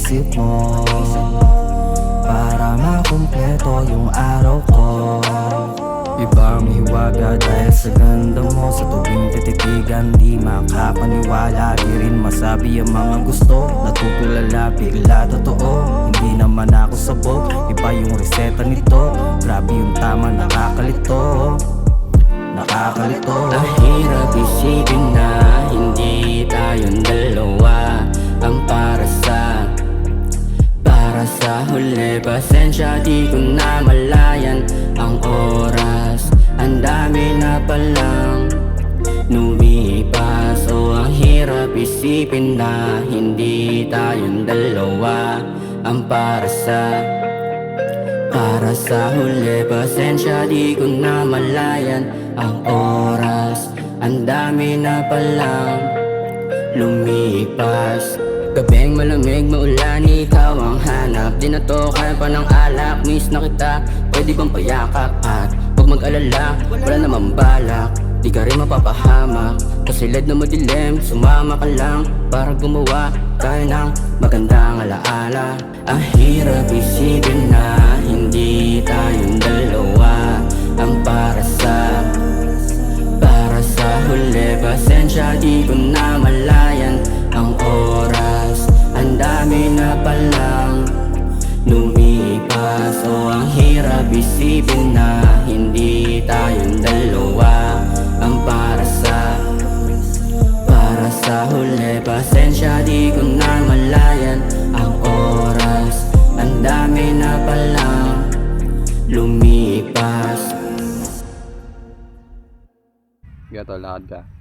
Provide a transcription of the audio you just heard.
isip mo para makumpleto yung araw ko. Ibang hiwaga dahil sa ganda mo. Sa tuwing tititigan di makapaniwala. Di rin masabi ang mga gusto. Natutulala, bigla totoo. Hindi naman ako sabog, iba yung reseta nito. Grabe yung tama, nakakalito. Nakakalito. Ang hirap isipin na hindi tayong dalawa ang para sa huli. Pasensya, di ko na malayan ang oras. Ang dami na palang lumipas. O ang hirap isipin na hindi tayong dalawa ang para sa huli. Pasensya, di ko na malayan ang oras. Ang dami na palang lumipas. Gabing malamig, maulan, ikaw ang hanap. Di na to kaya pa ng alak. Miss na kita, pwede bang payakap? At huwag mag-alala, wala namang balak. Di ka rin mapapahamak. Kasilid na madilim, sumama ka lang para gumawa tayo ng magandang alaala. Ang hirap isipin na hindi tayong dalawa ang para sa huli. Pasensya, di ko na malayan ang oras. Ang dami na palang lumipas. O ang hirap isipin na hindi tayong dalawa ang para sa huli. Pasensya, di ko na malayan ang oras. Ang dami na palang lumipas. Gato, lakad ka.